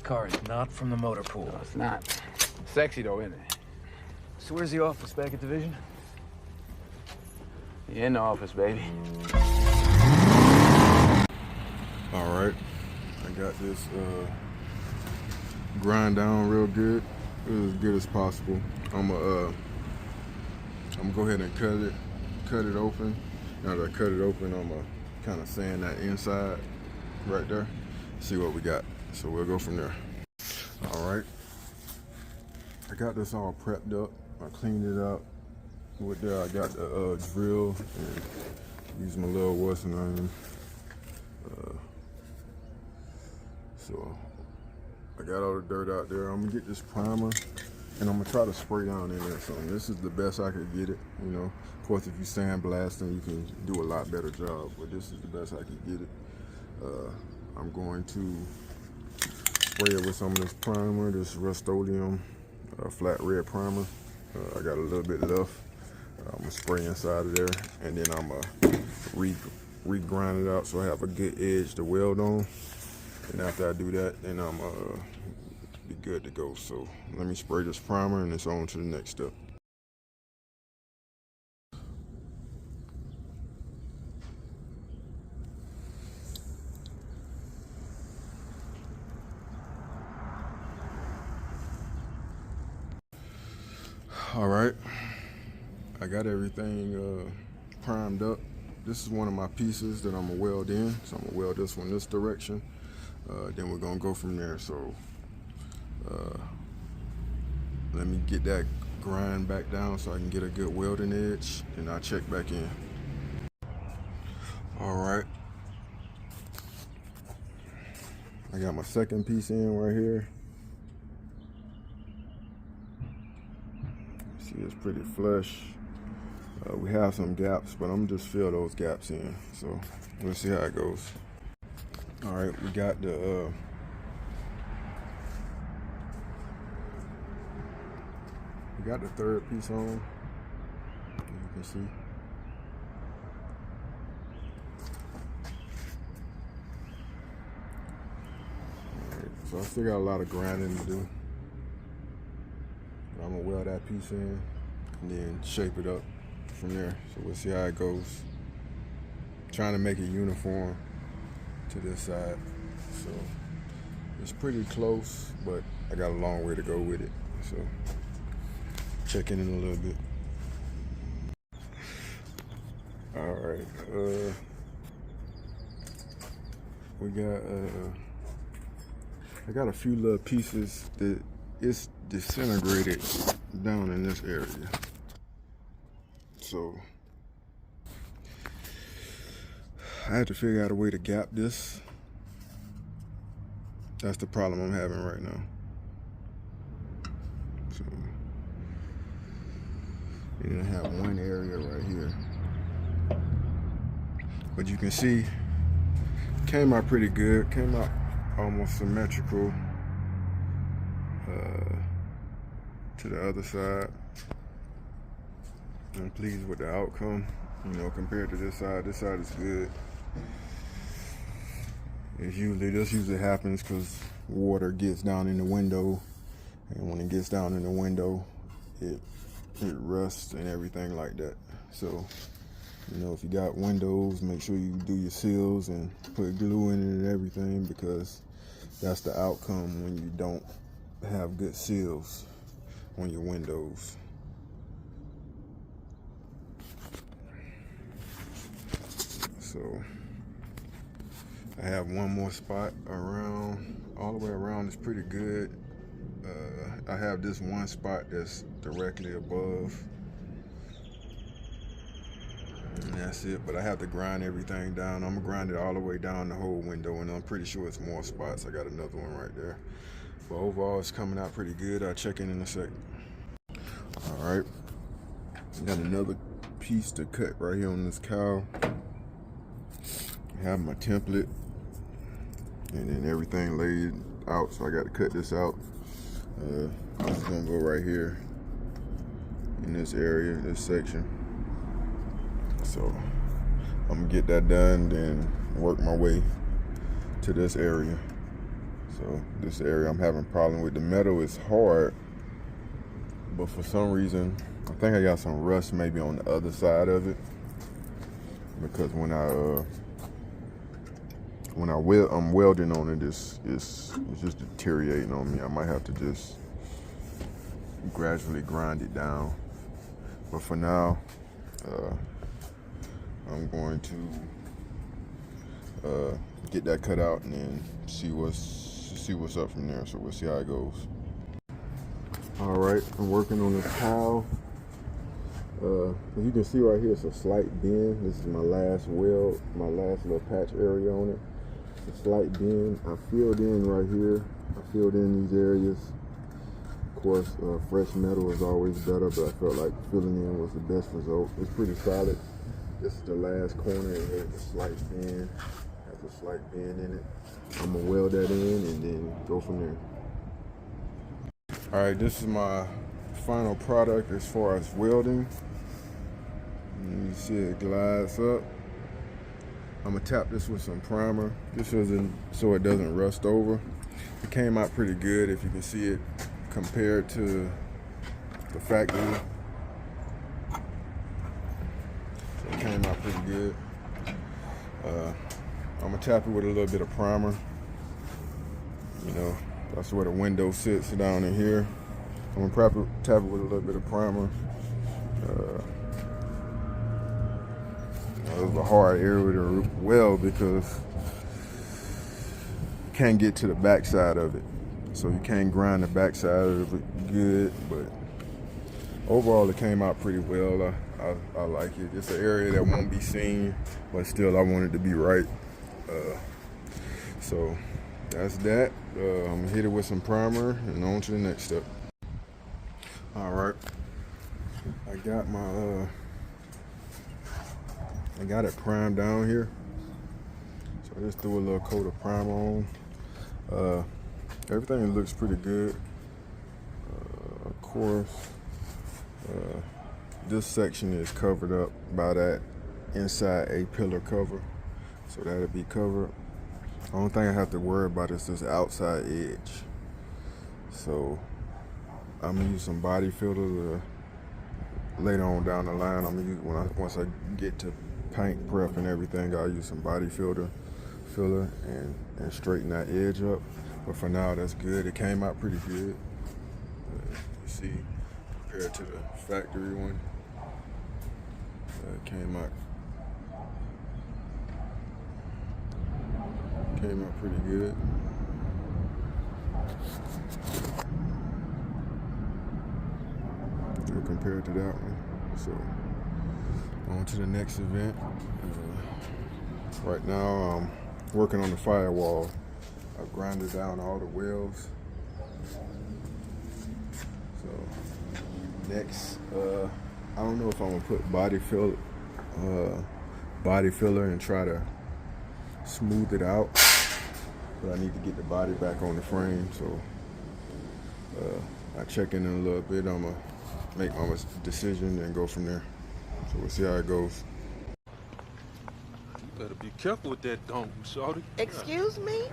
car is not from the motor pool. No, it's not. Sexy though, isn't it? So where's the office? Back at Division? You're in the office, baby. All right, I got this grind down real good, as good as possible. I'm gonna go ahead and cut it open. Now that I cut it open, I'm gonna kind of sand that inside right there, see what we got. So we'll go from there. All right, I got this all prepped up. I cleaned it up. With there, I got the drill and use my little what's name. So I got all the dirt out there. I'm gonna get this primer and I'm gonna try to spray down in there something. This is the best I could get it, you know. Of course, if you sandblasting, you can do a lot better job, but this is the best I could get it. I'm going to spray it with some of this primer, this Rust-Oleum flat red primer. I got a little bit left. I'm gonna spray inside of there, and then I'm gonna re-grind it out so I have a good edge to weld on. And after I do that, then I'm be good to go. So let me spray this primer, and it's on to the next step. All right, I got everything primed up. This is one of my pieces that I'm gonna weld in. So I'm gonna weld this one this direction. Then we're gonna go from there. So let me get that grind back down so I can get a good welding edge, and I'll check back in. All right, I got my second piece in right here. See, it's pretty flush. We have some gaps, but I'm just fill those gaps in. So we'll see how it goes. All right, we got the third piece on, as you can see. All right, so I still got a lot of grinding to do. I'm gonna weld that piece in and then shape it up from there. So we'll see how it goes. Trying to make it uniform to this side. So it's pretty close, but I got a long way to go with it. So check in a little bit. All right, we got I got a few little pieces that it's disintegrated down in this area. So I had to figure out a way to gap this. That's the problem I'm having right now. So you're gonna have one area right here. But you can see, came out pretty good. Came out almost symmetrical to the other side. I'm pleased with the outcome. You know, compared to this side is good. This usually happens because water gets down in the window, and when it gets down in the window, it rusts and everything like that. So, you know, if you got windows, make sure you do your seals and put glue in it and everything, because that's the outcome when you don't have good seals on your windows. So I have one more spot around, all the way around is pretty good. I have this one spot that's directly above, and that's it. But I have to grind everything down. I'm gonna grind it all the way down the whole window, and I'm pretty sure it's more spots. I got another one right there. But overall, it's coming out pretty good. I'll check in a second. All right, got another piece to cut right here on this cowl. I have my template, and then everything laid out, so I got to cut this out. I'm just gonna go right here in this area, this section. So I'm gonna get that done, then work my way to this area. So this area I'm having a problem with. The metal is hard, but for some reason, I think I got some rust maybe on the other side of it. Because when I'm welding on it, it's just deteriorating on me. I might have to just gradually grind it down. But for now, I'm going to get that cut out and then see what's up from there. So we'll see how it goes. All right, I'm working on this towel. You can see right here, it's a slight bend. This is my last weld, my last little patch area on it. It's a slight bend. I filled in right here. I filled in these areas. Of course, fresh metal is always better, but I felt like filling in was the best result. It's pretty solid. This is the last corner, and there's a slight bend. Has a slight bend in it. I'm gonna weld that in and then go from there. All right, this is my final product as far as welding. You see it glides up. I'm gonna tap this with some primer. This isn't so it doesn't rust over. It came out pretty good if you can see it compared to the factory. So it came out pretty good. I'm gonna tap it with a little bit of primer. You know, that's where the window sits down in here. I'm gonna tap it with a little bit of primer. It was a hard area to weld because you can't get to the back side of it. So you can't grind the back side of it good, but overall it came out pretty well. I like it. It's an area that won't be seen, but still I want it to be right. So that's that. I'm gonna hit it with some primer and on to the next step. All right, I got it primed down here. So I just threw a little coat of primer on. Everything looks pretty good. Of course, this section is covered up by that inside A-pillar cover. So that'll be covered. The only thing I have to worry about is this outside edge. So I'm gonna use some body filler later on down the line. I'm gonna use once I get to paint prep and everything. I'll use some body filler and straighten that edge up. But for now, that's good. It came out pretty good. You see, compared to the factory one, it came out pretty good. Compared to that one. So on to the next event. Right now I'm working on the firewall. I've grinded down all the welds. So next, I don't know if I'm gonna put body filler and try to smooth it out, but I need to get the body back on the frame. So I check in a little bit. I'm gonna make my decision and go from there. So we'll see how it goes. You better be careful with that dome, shorty. Excuse me?